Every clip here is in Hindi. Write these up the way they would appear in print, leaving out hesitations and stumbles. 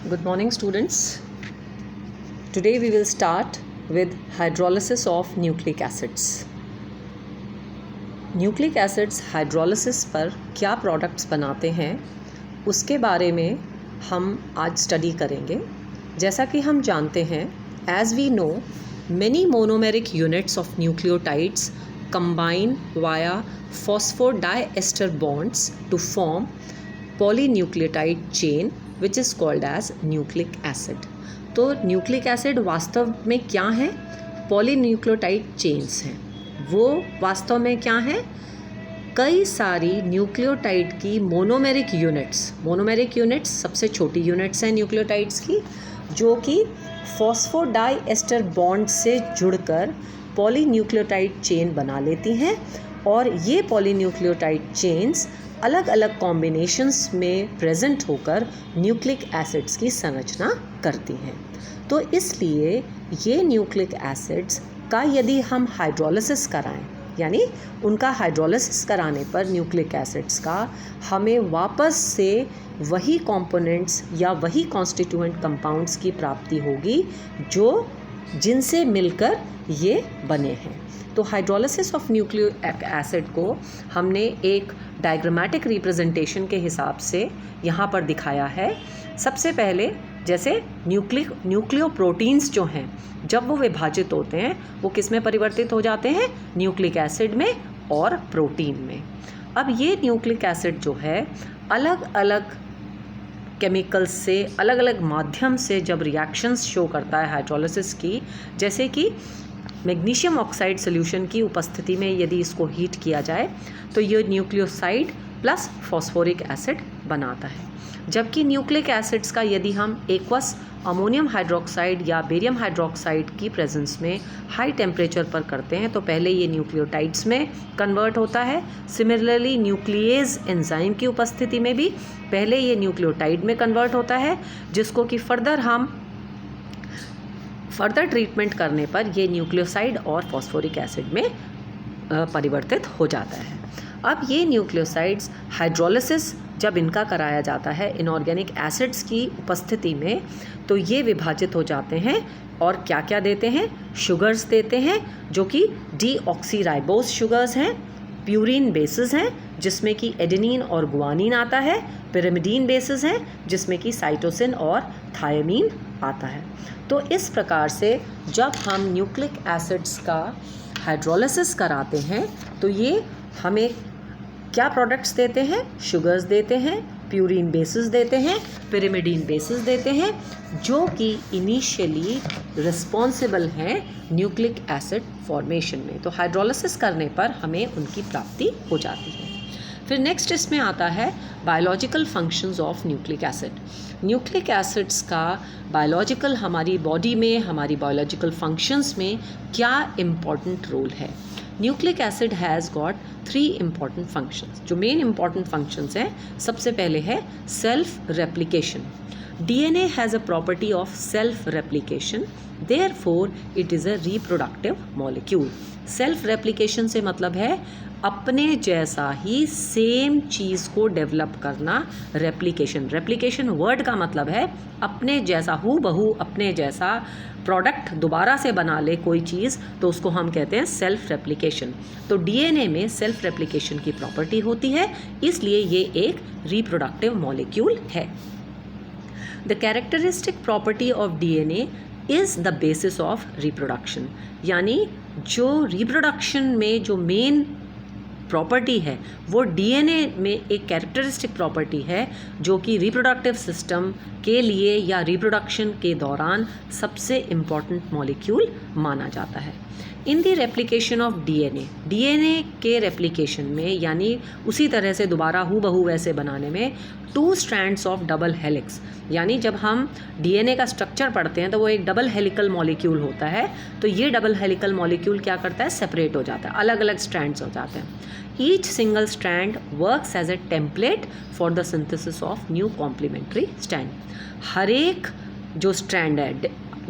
Good morning, students. Today we will start with hydrolysis of nucleic acids. Nucleic acids hydrolysis पर क्या प्रोडक्ट्स बनाते हैं उसके बारे में हम आज स्टडी करेंगे. जैसा कि हम जानते हैं, as we know, many monomeric units of nucleotides combine via phosphodiester bonds to form polynucleotide chain which is called as nucleic acid. तो न्यूक्लिक एसिड वास्तव में क्या है? पॉलीन्यूक्लियोटाइड चेन्स हैं. वो वास्तव में क्या है? कई सारी न्यूक्लियोटाइड की मोनोमेरिक यूनिट्स सबसे छोटी यूनिट्स हैं न्यूक्लियोटाइड्स की, जो कि फॉस्फोडाइएस्टर बॉन्ड से जुड़कर पॉलीन्यूक्लियोटाइड चेन बना लेती हैं. और ये पॉलीन्यूक्लियोटाइड चेन्स अलग अलग कॉम्बिनेशंस में प्रेजेंट होकर न्यूक्लिक एसिड्स की संरचना करती हैं. तो इसलिए ये न्यूक्लिक एसिड्स का यदि हम हाइड्रोलिसिस कराएं, यानी उनका हाइड्रोलिसिस कराने पर न्यूक्लिक एसिड्स का हमें वापस से वही कंपोनेंट्स या वही कॉन्स्टिट्यूएंट कंपाउंड्स की प्राप्ति होगी जिनसे मिलकर ये बने हैं. तो हाइड्रोलिसिस ऑफ न्यूक्लिक एसिड को हमने एक डायग्रामेटिक रिप्रेजेंटेशन के हिसाब से यहाँ पर दिखाया है. सबसे पहले जैसे न्यूक्लियोप्रोटीन्स जो हैं, जब वो विभाजित होते हैं वो किस में परिवर्तित हो जाते हैं? न्यूक्लिक एसिड में और प्रोटीन में. अब ये न्यूक्लिक एसिड जो है अलग अलग केमिकल्स से, अलग अलग माध्यम से जब रिएक्शंस शो करता है हाइड्रोलिसिस की, जैसे कि मैग्नीशियम ऑक्साइड सोल्यूशन की उपस्थिति में यदि इसको हीट किया जाए तो ये न्यूक्लियोसाइड प्लस फॉस्फोरिक एसिड बनाता है. जबकि न्यूक्लिक एसिड्स का यदि हम एक्वस अमोनियम हाइड्रोक्साइड या बेरियम हाइड्रोक्साइड की प्रेजेंस में हाई टेम्परेचर पर करते हैं तो पहले ये न्यूक्लियोटाइड्स में कन्वर्ट होता है. सिमिलरली न्यूक्लियेज एंजाइम की उपस्थिति में भी पहले ये न्यूक्लियोटाइड में कन्वर्ट होता है, जिसको कि फर्दर ट्रीटमेंट करने पर ये न्यूक्लियोसाइड और फॉस्फोरिक एसिड में परिवर्तित हो जाता है. अब ये न्यूक्लियोसाइड्स हाइड्रोलिसिस जब इनका कराया जाता है इनऑर्गेनिक एसिड्स की उपस्थिति में, तो ये विभाजित हो जाते हैं और क्या क्या देते हैं? शुगर्स देते हैं, जो कि डीऑक्सीराइबोज शुगर्स हैं. प्यूरिन बेसिस हैं, जिसमें कि एडेनिन और गुआनिन आता है. पिरिमिडीन बेसिस हैं, जिसमें कि साइटोसिन और थायमीन आता है. तो इस प्रकार से जब हम न्यूक्लिक एसिड्स का हाइड्रोलिसिस कराते हैं तो ये हमें क्या प्रोडक्ट्स देते हैं? शुगर्स देते हैं, प्यूरिन बेसिस देते हैं, पिरिमिडीन बेसिस देते हैं, जो कि इनिशियली रिस्पॉन्सिबल हैं न्यूक्लिक एसिड फॉर्मेशन में. तो हाइड्रोलिसिस करने पर हमें उनकी प्राप्ति हो जाती है. फिर नेक्स्ट इसमें आता है biological functions of nucleic acid. Nucleic acids का बायोलॉजिकल हमारी बॉडी में, हमारी बायोलॉजिकल फंक्शंस में क्या इम्पॉर्टेंट रोल है? Nucleic acid has got 3 important functions. जो मेन इम्पॉर्टेंट फंक्शंस हैं, सबसे पहले है self replication. DNA has a property of self replication, therefore it is a reproductive molecule. Self replication से मतलब है अपने जैसा ही सेम चीज़ को डेवलप करना. रेप्लिकेशन वर्ड का मतलब है अपने जैसा, हूबहू अपने जैसा प्रोडक्ट दोबारा से बना ले कोई चीज़, तो उसको हम कहते हैं सेल्फ रेप्लिकेशन. तो डीएनए में सेल्फ रेप्लिकेशन की प्रॉपर्टी होती है, इसलिए ये एक रिप्रोडक्टिव मॉलिक्यूल है. The characteristic property of DNA is the basis of reproduction. यानी जो रिप्रोडक्शन में जो मेन प्रॉपर्टी है वो डीएनए में एक कैरेक्टरिस्टिक प्रॉपर्टी है, जो कि रिप्रोडक्टिव सिस्टम के लिए या रिप्रोडक्शन के दौरान सबसे इम्पॉर्टेंट मॉलिक्यूल माना जाता है. इन दी रेप्लिकेशन ऑफ डीएनए के रेप्लिकेशन में, यानी उसी तरह से दोबारा हूबहू वैसे बनाने में, 2 स्ट्रैंड्स ऑफ डबल हेलिक्स, यानी जब हम डीएनए का स्ट्रक्चर पढ़ते हैं तो वो एक डबल हेलिकल मॉलिक्यूल होता है. तो ये डबल हेलिकल मॉलिक्यूल क्या करता है? सेपरेट हो जाता है, अलग अलग स्ट्रैंड्स हो जाते हैं. Each single strand works as a template for the synthesis of new complementary strand. हर एक जो स्ट्रैंड है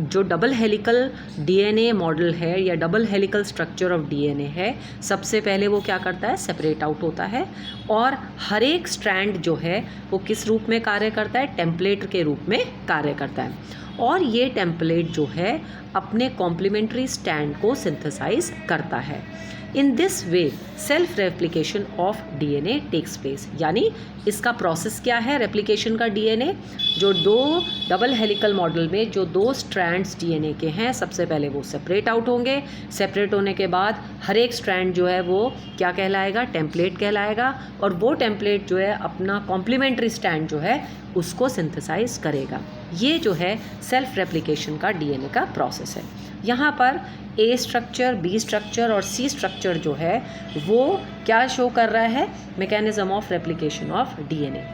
जो डबल हेलिकल डीएनए मॉडल है या double helical structure of DNA है, सबसे पहले वो क्या करता है, सेपरेट आउट होता है और हर एक स्ट्रैंड जो है वो किस रूप में कार्य करता है, टेम्पलेट के रूप में कार्य करता है। और ये टेम्पलेट जो है अपने कॉम्प्लीमेंट्री स्ट्रैंड को सिंथेसाइज करता है। In this way self replication of DNA takes place. यानी इसका प्रोसेस क्या है रेप्लिकेशन का, डीएनए जो दो डबल हेलिकल मॉडल में जो दो स्ट्रैंड्स डीएनए के हैं, सबसे पहले वो सेपरेट आउट होंगे। सेपरेट होने के बाद हर एक स्ट्रैंड जो है वो क्या कहलाएगा, टेम्पलेट कहलाएगा। और वो टेम्पलेट जो है अपना कॉम्प्लीमेंट्री स्ट्रैंड जो है उसको सिंथेसाइज करेगा। ये जो है सेल्फ रेप्लिकेशन का डीएनए का प्रोसेस है। यहाँ पर ए स्ट्रक्चर, बी स्ट्रक्चर और सी स्ट्रक्चर जो है वो क्या शो कर रहा है, mechanism of replication of DNA.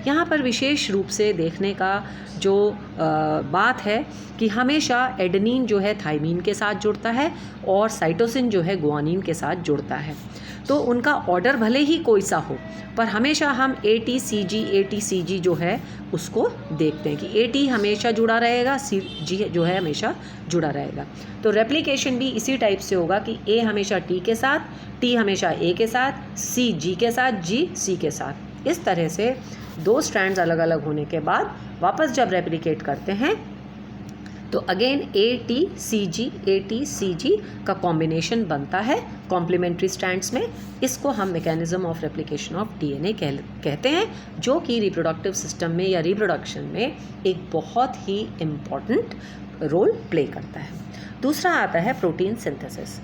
यहाँ पर विशेष रूप से देखने का जो बात है कि हमेशा एडेनिन जो है थाइमीन के साथ जुड़ता है और साइटोसिन जो है गुआनिन के साथ जुड़ता है। तो उनका ऑर्डर भले ही कोई सा हो, पर हमेशा हम ATCG जो है उसको देखते हैं कि AT हमेशा जुड़ा रहेगा, CG जो है हमेशा जुड़ा रहेगा। तो रेप्लिकेशन भी इसी टाइप से होगा कि A हमेशा T के साथ, T हमेशा A के साथ, C G के साथ, G C के साथ। इस तरह से दो स्ट्रैंड्स अलग अलग होने के बाद वापस जब रेप्लिकेट करते हैं तो अगेन ATCG का कॉम्बिनेशन बनता है कॉम्प्लीमेंट्री स्ट्रैंड्स में। इसको हम mechanism of replication of DNA कहते हैं, जो कि रिप्रोडक्टिव सिस्टम में या रिप्रोडक्शन में एक बहुत ही इम्पॉर्टेंट रोल प्ले करता है। दूसरा आता है protein synthesis.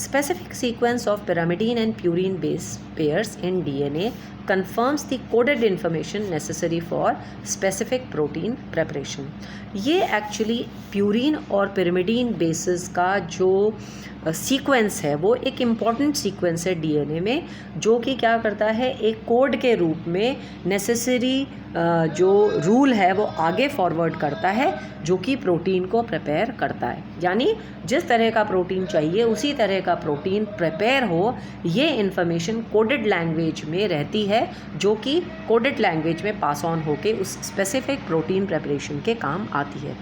Specific sequence of pyrimidine and purine base pairs in DNA confirms the coded information necessary for specific protein preparation. ये एक्चुअली प्यूरिन और पिरिमिडीन बेसिस का जो सीक्वेंस है वो एक इम्पॉर्टेंट सीक्वेंस है डीएनए में, जो कि क्या करता है, एक कोड के रूप में नेसेसरी जो रूल है वो आगे फॉरवर्ड करता है, जो कि प्रोटीन को प्रिपेयर करता है। यानी जिस तरह का प्रोटीन चाहिए उसी तरह का प्रोटीन प्रिपेयर हो, ये इन्फॉर्मेशन कोडेड लैंग्वेज में रहती है, जो कि कोडेड लैंग्वेज में पास ऑन होके उस स्पेसिफिक प्रोटीन प्रिपरेशन के काम आती है।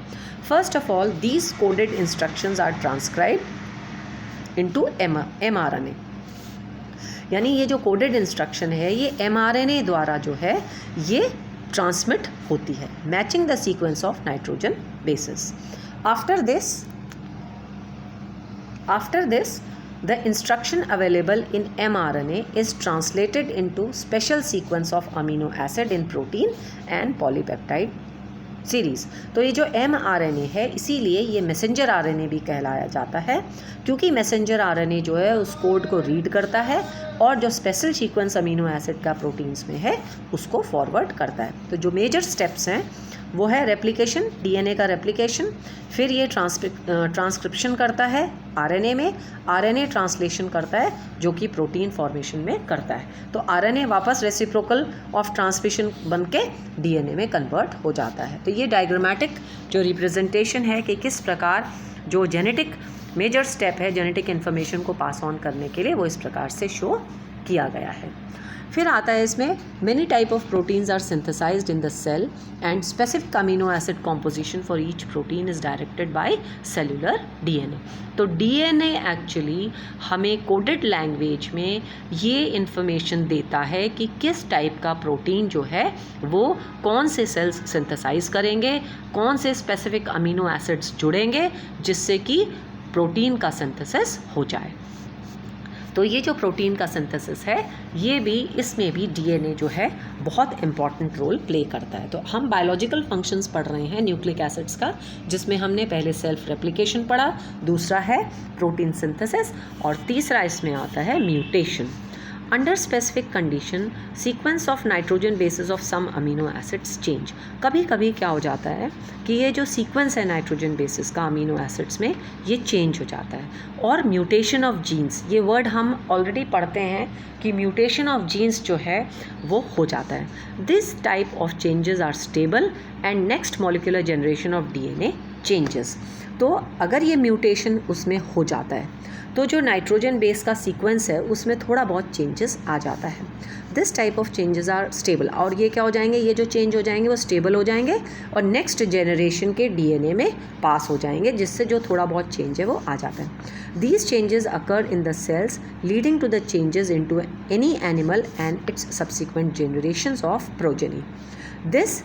First of all these coded instructions are transcribed into mRNA। यानी ये जो कोडेड इंस्ट्रक्शन है ये mRNA द्वारा जो है ये ट्रांसमिट होती है, matching the sequence of nitrogen basis. After this the instruction available in mRNA is translated into special sequence of amino acid in protein and polypeptide series. तो ये जो mRNA है इसीलिए ये मैसेंजर RNA भी कहलाया जाता है, क्योंकि मैसेंजर RNA जो है उस कोड को रीड करता है और जो स्पेशल सीक्वेंस अमीनो एसिड का प्रोटीन्स में है उसको फॉरवर्ड करता है। तो जो मेजर स्टेप्स हैं वो है रेप्लिकेशन, डीएनए का रेप्लिकेशन, फिर ये ट्रांसक्रिप्शन करता है आरएनए में, आरएनए ट्रांसलेशन करता है जो कि प्रोटीन फॉर्मेशन में करता है। तो आरएनए वापस रेसिप्रोकल ऑफ ट्रांसमिशन बन के डीएनए में कन्वर्ट हो जाता है। तो ये डायग्रामेटिक जो रिप्रेजेंटेशन है कि किस प्रकार जो जेनेटिक मेजर स्टेप है जेनेटिक इन्फॉर्मेशन को पास ऑन करने के लिए, वो इस प्रकार से शो किया गया है। फिर आता है इसमें many type of proteins are synthesized in the cell and specific amino acid composition for each protein is directed by cellular DNA. तो डीएनए एक्चुअली हमें कोडेड लैंग्वेज में ये इन्फॉर्मेशन देता है कि किस टाइप का प्रोटीन जो है वो कौन से सेल्स सिंथेसाइज करेंगे, कौन से स्पेसिफिक अमीनो एसिड्स जुड़ेंगे जिससे कि प्रोटीन का सिंथेसिस हो जाए। तो ये जो प्रोटीन का सिंथेसिस है ये भी, इसमें भी डीएनए जो है बहुत इंपॉर्टेंट रोल प्ले करता है। तो हम बायोलॉजिकल फंक्शंस पढ़ रहे हैं न्यूक्लिक एसिड्स का, जिसमें हमने पहले सेल्फ रेप्लिकेशन पढ़ा, दूसरा है प्रोटीन सिंथेसिस और तीसरा इसमें आता है mutation. Under specific condition sequence of nitrogen bases of some amino acids change. कभी कभी क्या हो जाता है कि ये जो सीक्वेंस है नाइट्रोजन बेसिस का अमीनो एसिड्स में ये चेंज हो जाता है। और म्यूटेशन ऑफ जीन्स, ये वर्ड हम ऑलरेडी पढ़ते हैं कि म्यूटेशन ऑफ जीन्स जो है वो हो जाता है। This type of changes are stable and next molecular generation of DNA changes. तो अगर ये म्यूटेशन उसमें हो जाता है तो जो नाइट्रोजन बेस का सीक्वेंस है उसमें थोड़ा बहुत चेंजेस आ जाता है. This type of changes are stable. और ये क्या हो जाएंगे, ये जो चेंज हो जाएंगे वो स्टेबल हो जाएंगे और नेक्स्ट जनरेशन के डीएनए में पास हो जाएंगे, जिससे जो थोड़ा बहुत चेंज है वो आ जाता है. These changes occur in the cells leading to the changes in to any animal and its subsequent generations of progeny. This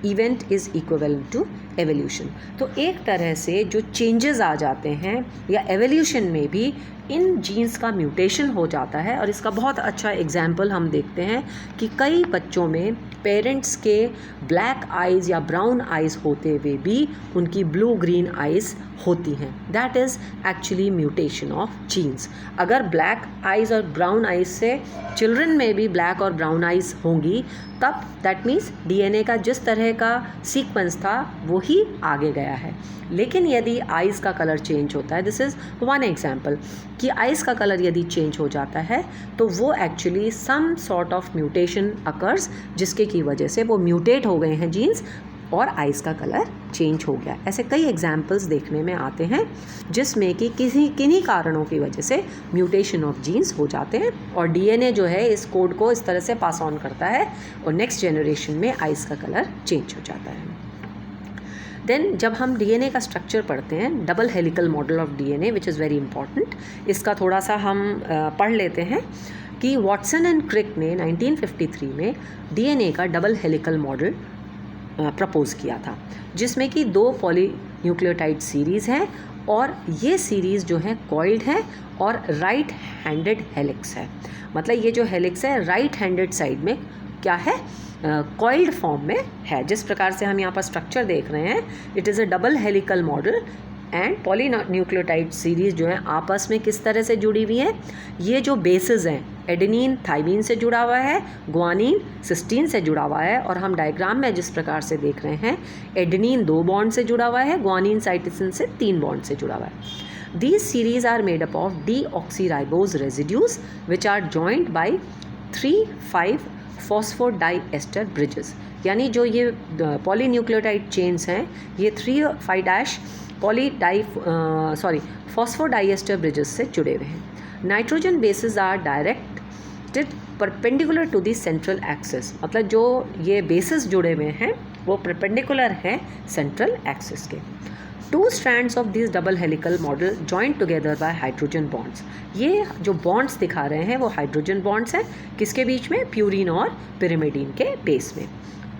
event is equivalent to evolution. तो एक तरह से जो चेंजेस आ जाते हैं या एवोल्यूशन में भी इन जीन्स का म्यूटेशन हो जाता है. और इसका बहुत अच्छा एग्जाम्पल हम देखते हैं कि कई बच्चों में पेरेंट्स के ब्लैक आइज़ या ब्राउन आइज़ होते हुए भी उनकी ब्लू ग्रीन आइज़ होती हैं. That is actually mutation of genes. अगर ब्लैक आइज़ और ब्राउन आइज़ से चिल्ड्रन में भी ब्लैक और ब्राउन आइज़ होंगी तब दैट मीन्स डीएनए का जिस तरह का सीक्वेंस था वो ही आगे गया है. लेकिन यदि आइज़ का कलर चेंज होता है, दिस इज़ वन एग्जाम्पल, कि आइज़ का कलर यदि चेंज हो जाता है तो वो actually some sort of mutation occurs, जिसके की वजह से वो म्यूटेट हो गए हैं जीन्स और आइज़ का कलर चेंज हो गया. ऐसे कई एग्जाम्पल्स देखने में आते हैं जिसमें कि किन्हीं कारणों की वजह से म्यूटेशन ऑफ जीन्स हो जाते हैं और डीएनए जो है इस कोड को इस तरह से पास ऑन करता है और नेक्स्ट जनरेशन में आइज़ का कलर चेंज हो जाता है. देन जब हम डीएनए का स्ट्रक्चर पढ़ते हैं, double helical model of DNA which is very important, इसका थोड़ा सा हम पढ़ लेते हैं कि वॉटसन एंड क्रिक ने 1953 में डीएनए का डबल हेलिकल मॉडल प्रपोज़ किया था, जिसमें कि 2 पॉलीन्यूक्लियोटाइड सीरीज़ हैं और ये सीरीज़ जो है कॉइल्ड है और राइट हैंडेड हेलिक्स है. मतलब ये जो हेलिक्स है राइट हैंडेड साइड में क्या है, कॉइल्ड फॉर्म में है. जिस प्रकार से हम यहाँ पर स्ट्रक्चर देख रहे हैं, it is a double helical model and polynucleotide series जो है आपस में किस तरह से जुड़ी हुई है. ये जो बेसिस हैं, एडेनिन थाइमीन से जुड़ा हुआ है, ग्वानिन सिस्टीन से जुड़ा हुआ है, और हम डायग्राम में जिस प्रकार से देख रहे हैं एडेनिन 2 बॉन्ड से जुड़ा हुआ है, ग्वानिन साइटोसिन से 3 बॉन्ड से जुड़ा हुआ है. These series are made up of deoxyribose residues which are joined by 3,5 phosphodiester bridges. यानी जो ये पॉलीन्यूक्लियोटाइड चेन्स हैं ये 3,5 फॉस्फोडाइएस्टर ब्रिजेस से जुड़े हुए हैं. Nitrogen bases are directed perpendicular to the central axis. मतलब जो ये बेसिस जुड़े हुए हैं वो परपेंडिकुलर हैं सेंट्रल एक्सिस के. 2 strands of these double helical model joined together by hydrogen bonds. ये जो बॉन्ड्स दिखा रहे हैं वो हाइड्रोजन बॉन्ड्स हैं. किसके बीच में, प्यूरिन और पिरिमिडीन के बेस में.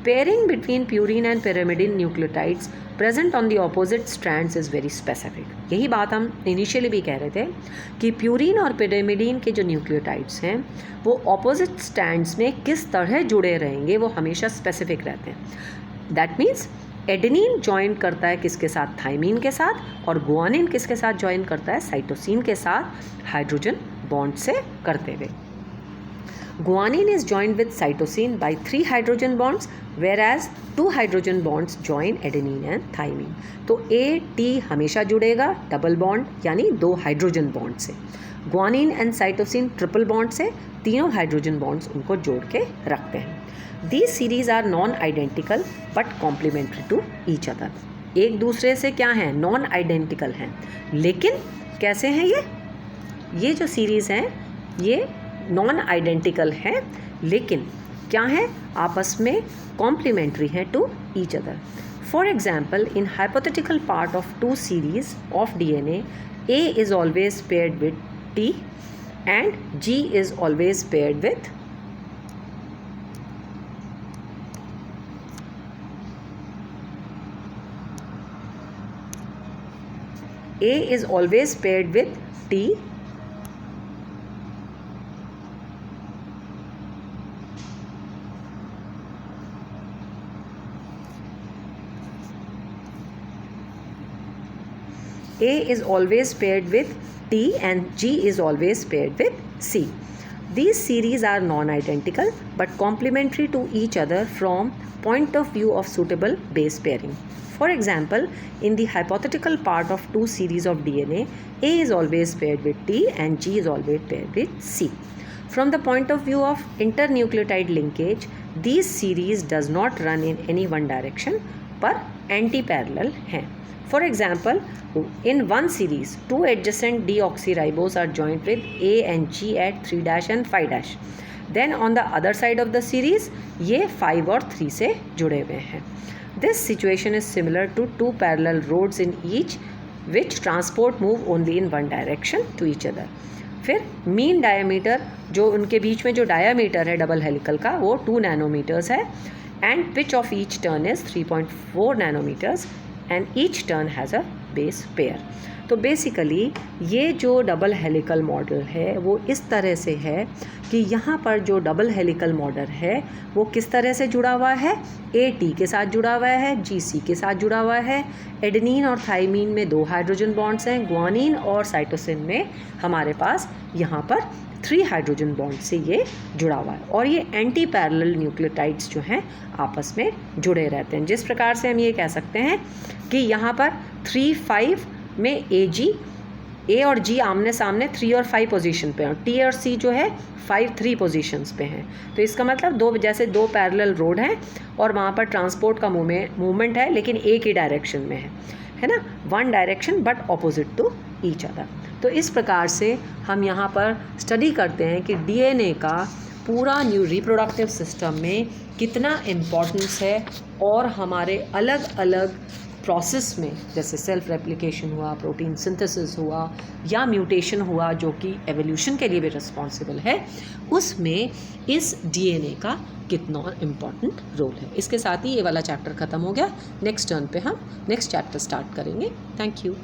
Pairing between purine and pyrimidine nucleotides present on the opposite strands is very specific. यही बात हम इनिशियली भी कह रहे थे कि प्यूरिन और पिरिमिडीन के जो न्यूक्लियोटाइड्स हैं वो ऑपोजिट स्ट्रैंड्स में किस तरह जुड़े रहेंगे वो हमेशा स्पेसिफिक रहते हैं. दैट मीन्स एडेनिन ज्वाइन करता है किसके साथ, थाइमीन के साथ, और गुआनिन किसके साथ ज्वाइन करता है, साइटोसिन के साथ हाइड्रोजन बॉन्ड से करते हुए. Guanine is joined with cytosine by 3 hydrogen bonds whereas 2 hydrogen bonds join adenine and thymine. तो AT हमेशा जुड़ेगा डबल बॉन्ड यानी 2 हाइड्रोजन बॉन्ड से. Guanine and cytosine triple bond से, तीनों हाइड्रोजन बॉन्ड्स उनको जोड़ के रखते हैं. These series are non-identical but complementary to each other. एक दूसरे से क्या हैं, नॉन आइडेंटिकल हैं, लेकिन कैसे हैं ये जो सीरीज़ हैं ये नॉन आइडेंटिकल हैं लेकिन क्या हैं, आपस में कॉम्प्लीमेंट्री हैं to each other. For example, in hypothetical part of 2 series of DNA, A is always paired with T and G is always paired with A is always paired with T A is always paired with T and G is always paired with C. These series are non-identical but complementary to each other from point of view of suitable base pairing. For example, in the hypothetical part of 2 series of DNA, A is always paired with T and G is always paired with C. From the point of view of internucleotide linkage, these series does not run in any one direction पर एंटी पैरेलल हैं। For example, in one series, two adjacent deoxyribose are joined with A and G at 3' and 5'. Then on the other side of the series, ये 5 और 3 से जुड़े हुए हैं. This situation is similar to two parallel roads in each which transport move only in one direction to each other. फिर मीन डायमीटर, जो उनके बीच में जो डायमीटर है डबल हेलिकल का, वो 2 नैनोमीटर्स है and pitch of each turn is 3.4 nanometres and each turn has a base pair. तो बेसिकली ये जो डबल हेलिकल मॉडल है वो इस तरह से है कि यहाँ पर जो डबल हेलिकल मॉडल है वो किस तरह से जुड़ा हुआ है, AT के साथ जुड़ा हुआ है, GC के साथ जुड़ा हुआ है, एडेनिन और थाइमीन में 2 हाइड्रोजन बॉन्ड्स हैं, ग्वानिन और साइटोसिन में हमारे पास यहाँ पर 3 हाइड्रोजन बॉन्ड से ये जुड़ा हुआ है. और ये एंटी पैरेलल न्यूक्लियोटाइड्स जो हैं आपस में जुड़े रहते हैं. जिस प्रकार से हम ये कह सकते हैं कि यहाँ पर 3-5 में A और G आमने सामने 3 और 5 पोजीशन पे हैं, और T और C जो है 5-3 पोजीशंस पे हैं. तो इसका मतलब जैसे दो पैरेलल रोड हैं और वहाँ पर ट्रांसपोर्ट का मूवमेंट है लेकिन एक ही डायरेक्शन में है ना, one direction but opposite to each other. तो इस प्रकार से हम यहाँ पर स्टडी करते हैं कि DNA का पूरा न्यू रिप्रोडक्टिव सिस्टम में कितना इम्पोर्टेंस है और हमारे अलग अलग प्रोसेस में, जैसे सेल्फ रेप्लिकेशन हुआ, प्रोटीन सिंथेसिस हुआ या म्यूटेशन हुआ जो कि एवोल्यूशन के लिए भी रिस्पॉन्सिबल है, उसमें इस DNA का कितना इम्पॉर्टेंट रोल है. इसके साथ ही ये वाला चैप्टर ख़त्म हो गया. नेक्स्ट टर्न पे हम नेक्स्ट चैप्टर स्टार्ट करेंगे. Thank you.